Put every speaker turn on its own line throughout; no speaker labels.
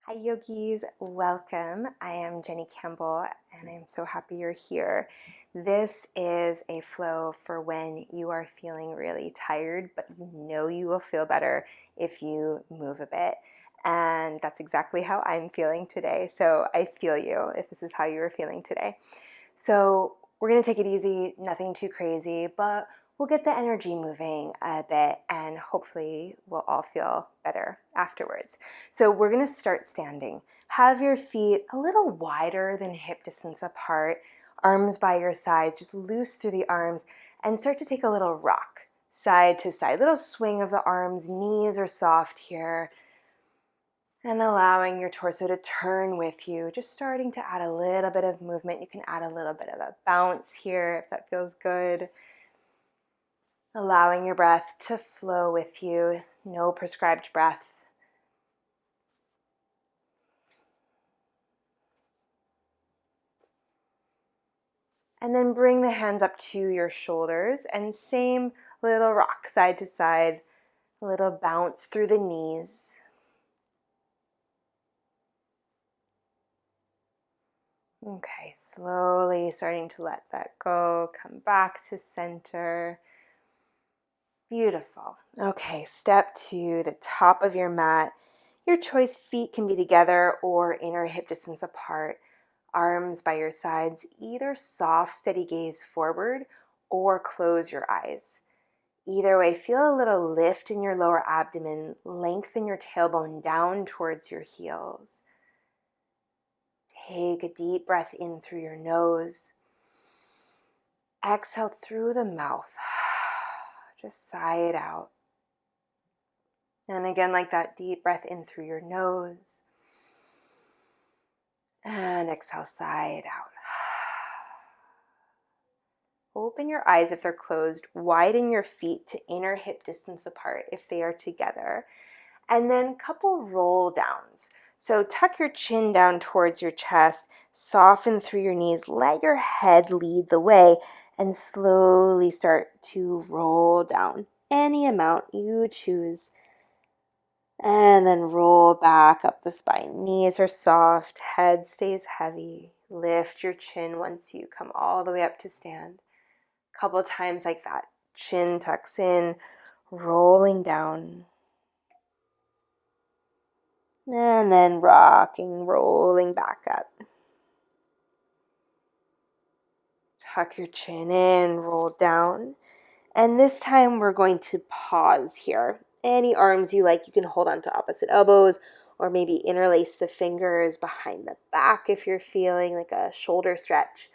Hi yogis, welcome. I am Jenny Campbell and I'm so happy you're here. This is a flow for when you are feeling really tired, but you know you will feel better if you move a bit. And that's exactly how I'm feeling today. So I feel you if this is how you are feeling today. So we're going to take it easy, nothing too crazy, but we'll get the energy moving a bit and hopefully we'll all feel better afterwards. So we're going to start standing. Have your feet a little wider than hip distance apart, arms by your sides, just loose through the arms, and start to take a little rock side to side, little swing of the arms, knees are soft here. And allowing your torso to turn with you, just starting to add a little bit of movement. You can add a little bit of a bounce here if that feels good. Allowing your breath to flow with you, no prescribed breath. And then bring the hands up to your shoulders and same little rock side to side, a little bounce through the knees. Okay, slowly starting to let that go. Come back to center. Beautiful. Okay, step to the top of your mat. Your choice, feet can be together or inner hip distance apart. Arms by your sides, either soft, steady gaze forward or close your eyes. Either way, feel a little lift in your lower abdomen, lengthen your tailbone down towards your heels. Take a deep breath in through your nose. Exhale through the mouth. Just sigh it out. And again, like that, deep breath in through your nose. And exhale, sigh it out. Open your eyes if they're closed. Widen your feet to inner hip distance apart if they are together. And then couple roll downs. So tuck your chin down towards your chest. Soften through your knees. Let your head lead the way. And slowly start to roll down. Any amount you choose. And then roll back up the spine. Knees are soft, head stays heavy. Lift your chin once you come all the way up to stand. A couple times like that. Chin tucks in, rolling down. And then rocking, rolling back up. Tuck your chin in, roll down. And this time we're going to pause here. Any arms you like, you can hold on to opposite elbows or maybe interlace the fingers behind the back if you're feeling like a shoulder stretch.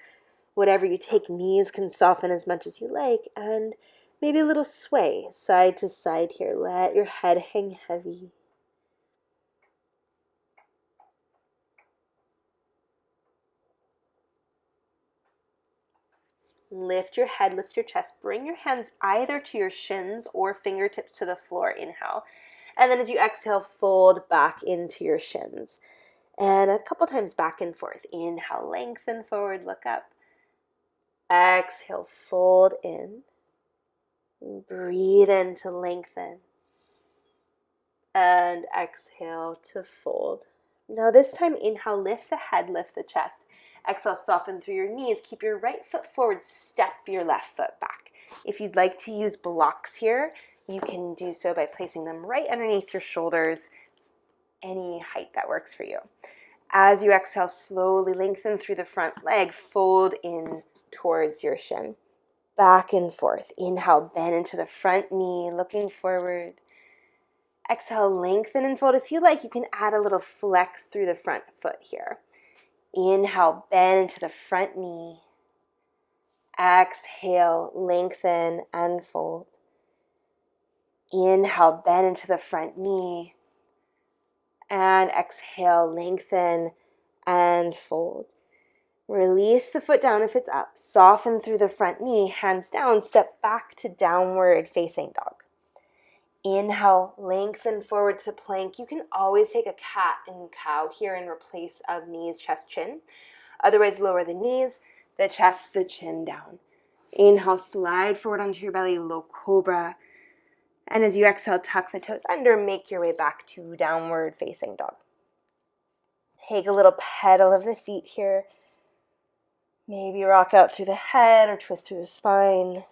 Whatever you take, knees can soften as much as you like, and maybe a little sway side to side here. Let your head hang heavy. Lift your head, lift your chest. Bring your hands either to your shins or fingertips to the floor. Inhale. And then as you exhale, fold back into your shins. And a couple times back and forth. Inhale, lengthen forward, look up. Exhale, fold in. Breathe in to lengthen. And exhale to fold. Now this time, inhale, lift the head, lift the chest. Exhale, soften through your knees. Keep your right foot forward, step your left foot back. If you'd like to use blocks here, you can do so by placing them right underneath your shoulders, any height that works for you. As you exhale, slowly lengthen through the front leg, fold in towards your shin. Back and forth. Inhale, bend into the front knee, looking forward. Exhale, lengthen and fold. If you like, you can add a little flex through the front foot here. Inhale, bend into the front knee. Exhale, lengthen and fold. Inhale, bend into the front knee. And exhale, lengthen and fold. Release the foot down if it's up. Soften through the front knee, hands down, step back to downward facing dog. Inhale, lengthen forward to plank. You can always take a cat and cow here in place of knees, chest, chin. Otherwise, lower the knees, the chest, the chin down. Inhale, slide forward onto your belly, low cobra. And as you exhale, tuck the toes under, make your way back to downward facing dog. Take a little pedal of the feet here. Maybe rock out through the head or twist through the spine.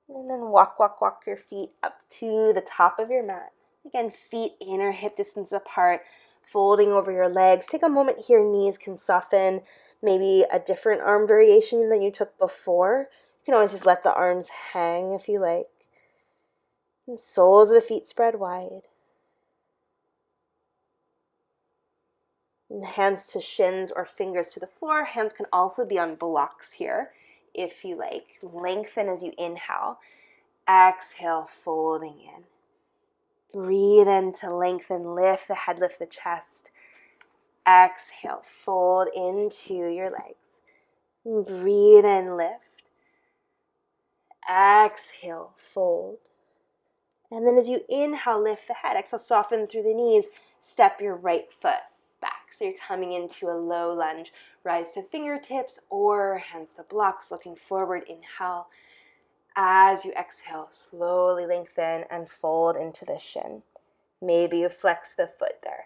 And then walk your feet up to the top of your mat. Again, feet inner hip distance apart, folding over your legs. Take a moment here, knees can soften. Maybe a different arm variation than you took before. You can always just let the arms hang if you like. And soles of the feet spread wide. And hands to shins or fingers to the floor. Hands can also be on blocks here if you like. Lengthen as you inhale. Exhale, folding in. Breathe in to lengthen, lift the head, lift the chest. Exhale, fold into your legs. Breathe in, lift. Exhale, fold. And then as you inhale, lift the head. Exhale, soften through the knees. Step your right foot back. So you're coming into a low lunge. Rise to fingertips or hands to blocks, looking forward. Inhale. As you exhale, slowly lengthen and fold into the shin. Maybe you flex the foot there.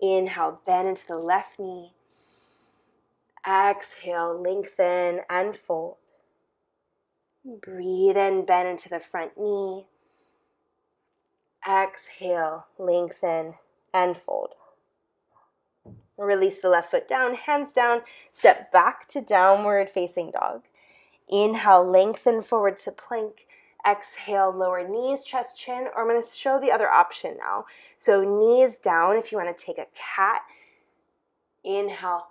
Inhale, bend into the left knee. Exhale, lengthen and fold. Breathe in, bend into the front knee. Exhale, lengthen and fold. Release the left foot down, hands down. Step back to downward facing dog. Inhale, lengthen forward to plank. Exhale, lower knees, chest, chin, or I'm going to show the other option now. So knees down if you want to take a cat. Inhale,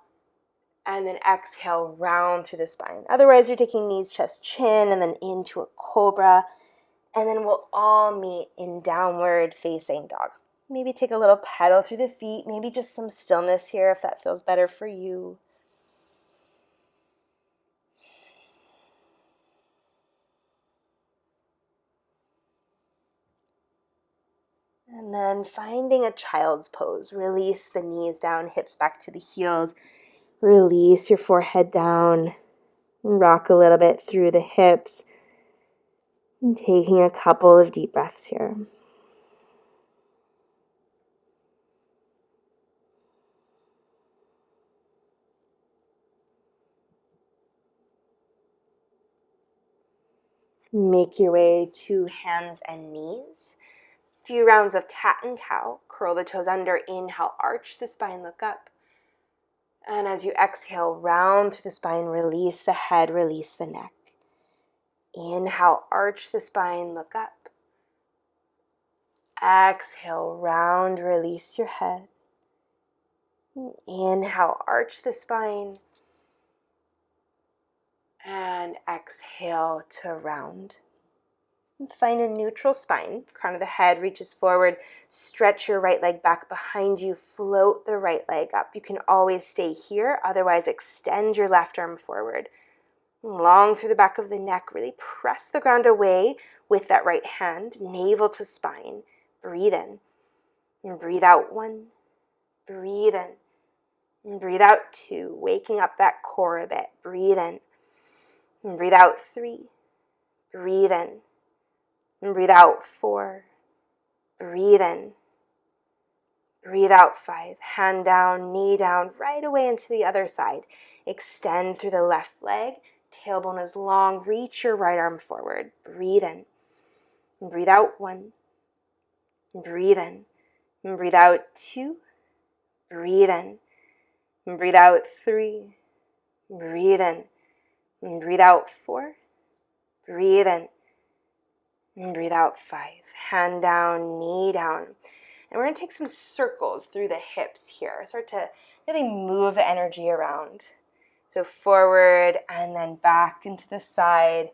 and then exhale, round through the spine. Otherwise, you're taking knees, chest, chin, and then into a cobra. And then we'll all meet in downward facing dog. Maybe take a little pedal through the feet, maybe just some stillness here if that feels better for you. And then finding a child's pose. Release the knees down, hips back to the heels. Release your forehead down. Rock a little bit through the hips. And taking a couple of deep breaths here. Make your way to hands and knees. Few rounds of cat and cow. Curl the toes under. Inhale, arch the spine, look up. And as you exhale, round through the spine, release the head, release the neck. Inhale, arch the spine, look up. Exhale, round, release your head. Inhale, arch the spine. And exhale to round. And find a neutral spine. Crown of the head reaches forward. Stretch your right leg back behind you. Float the right leg up. You can always stay here. Otherwise, extend your left arm forward. Long through the back of the neck. Really press the ground away with that right hand. Navel to spine. Breathe in. And breathe out 1. Breathe in. And breathe out 2. Waking up that core a bit. Breathe in. And breathe out 3. Breathe in. And breathe out 4. Breathe in. Breathe out 5. Hand down, knee down, right away into the other side. Extend through the left leg. Tailbone is long. Reach your right arm forward. Breathe in. And breathe out 1. Breathe in. And breathe out 2. Breathe in. And breathe out 3. Breathe in. And breathe out 4. Breathe in. And breathe out 5. Hand down, knee down. And we're going to take some circles through the hips here. Start to really move the energy around. So forward and then back into the side.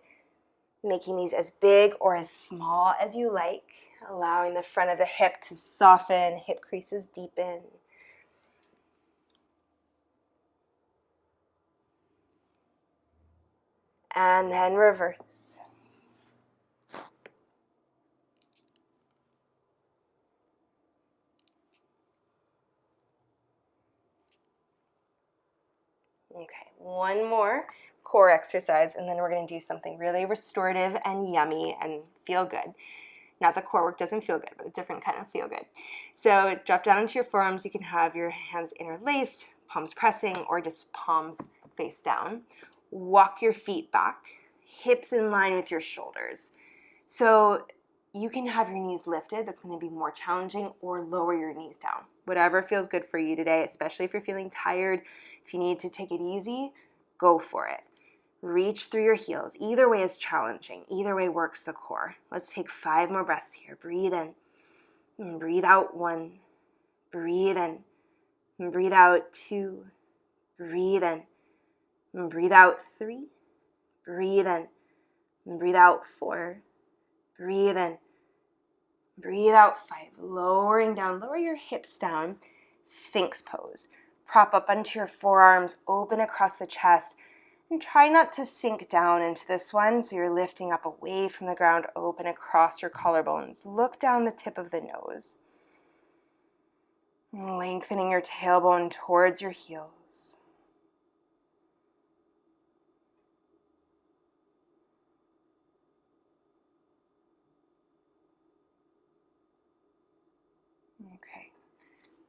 Making these as big or as small as you like. Allowing the front of the hip to soften, hip creases deepen. And then reverse. Okay, one more core exercise, and then we're going to do something really restorative and yummy and feel good. Not the core work doesn't feel good, but a different kind of feel good. So drop down into your forearms. You can have your hands interlaced, palms pressing, or just palms face down. Walk your feet back, hips in line with your shoulders. So you can have your knees lifted. That's going to be more challenging, or lower your knees down. Whatever feels good for you today, especially if you're feeling tired. If you need to take it easy, go for it. Reach through your heels. Either way is challenging. Either way works the core. Let's take 5 more breaths here. Breathe in. And breathe out 1. Breathe in. And breathe out 2. Breathe in. And breathe out 3. Breathe in. And breathe out 4. Breathe in. Breathe out 5. Lowering down. Lower your hips down. Sphinx pose. Prop up onto your forearms. Open across the chest. And try not to sink down into this one, so you're lifting up away from the ground, open across your collarbones. Look down the tip of the nose. Lengthening your tailbone towards your heels. Okay,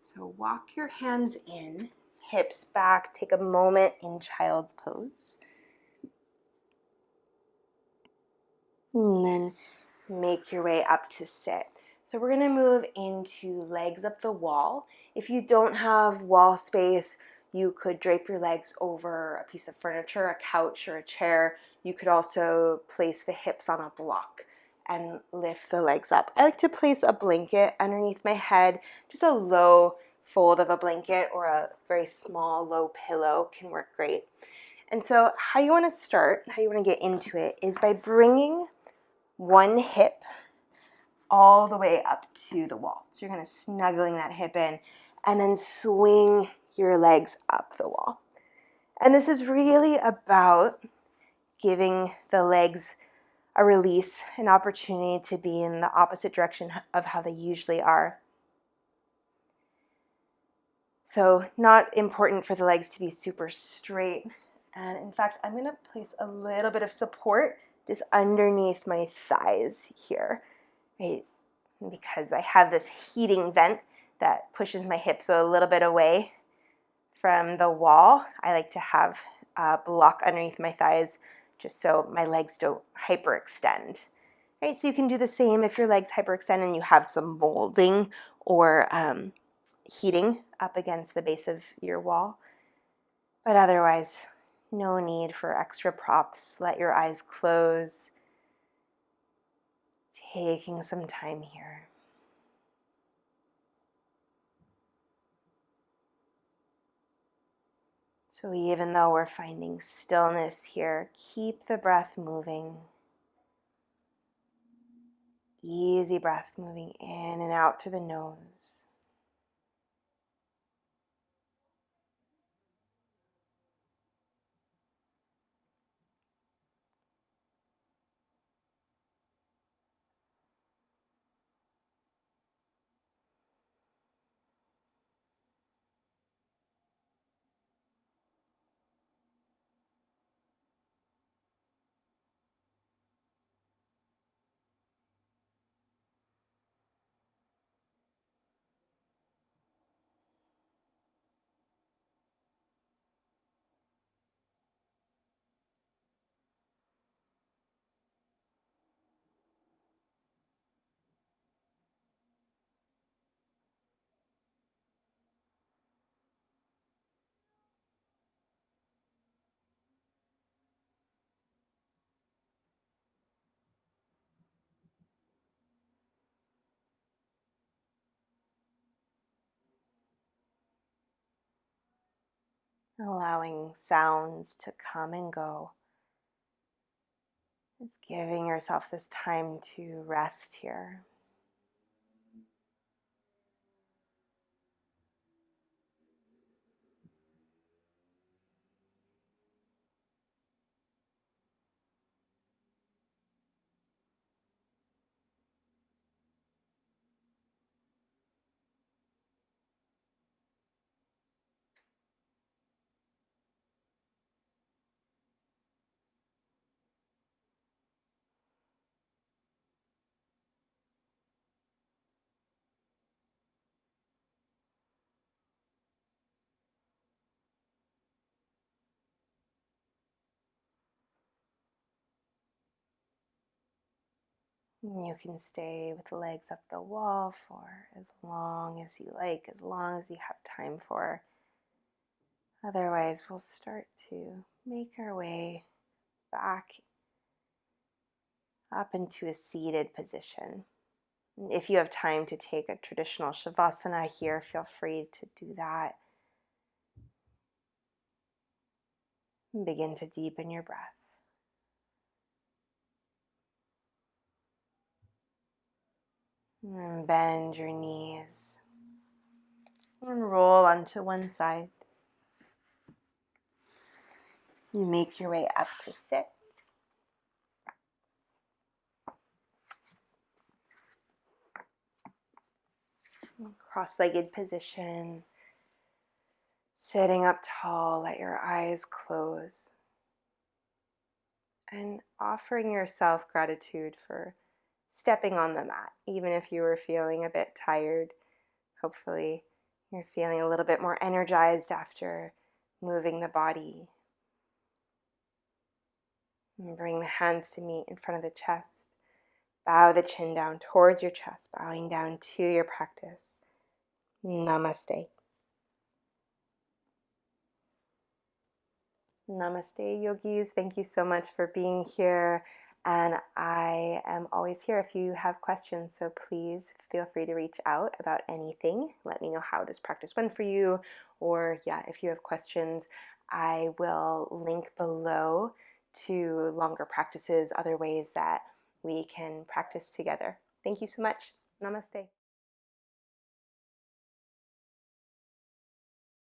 so walk your hands in, hips back. Take a moment in child's pose. And then make your way up to sit. So we're going to move into legs up the wall. If you don't have wall space, you could drape your legs over a piece of furniture, a couch or a chair. You could also place the hips on a block and lift the legs up. I like to place a blanket underneath my head. Just a low fold of a blanket or a very small low pillow can work great. And so how you want to start, how you want to get into it, is by bringing one hip all the way up to the wall. So you're kind of snuggling that hip in and then swing your legs up the wall. And this is really about giving the legs a release, an opportunity to be in the opposite direction of how they usually are. So not important for the legs to be super straight. And in fact, I'm going to place a little bit of support just underneath my thighs here, right? Because I have this heating vent that pushes my hips a little bit away from the wall. I like to have a block underneath my thighs just so my legs don't hyperextend. Right, so you can do the same if your legs hyperextend and you have some molding or heating up against the base of your wall. But otherwise, no need for extra props. Let your eyes close. Taking some time here. So even though we're finding stillness here, keep the breath moving. Easy breath moving in and out through the nose. Allowing sounds to come and go. Just giving yourself this time to rest here. You can stay with the legs up the wall for as long as you like, as long as you have time for. Otherwise, we'll start to make our way back up into a seated position. If you have time to take a traditional Shavasana here, feel free to do that. And begin to deepen your breath. And bend your knees and roll onto one side. Make your way up to sit. Cross-legged position. Sitting up tall, let your eyes close. And offering yourself gratitude for stepping on the mat, even if you were feeling a bit tired. Hopefully you're feeling a little bit more energized after moving the body. And bring the hands to meet in front of the chest. Bow the chin down towards your chest, bowing down to your practice. Namaste. Namaste, yogis. Thank you so much for being here. And I am always here if you have questions. So please feel free to reach out about anything. Let me know how this practice went for you. Or yeah, if you have questions, I will link below to longer practices, other ways that we can practice together. Thank you so much. Namaste.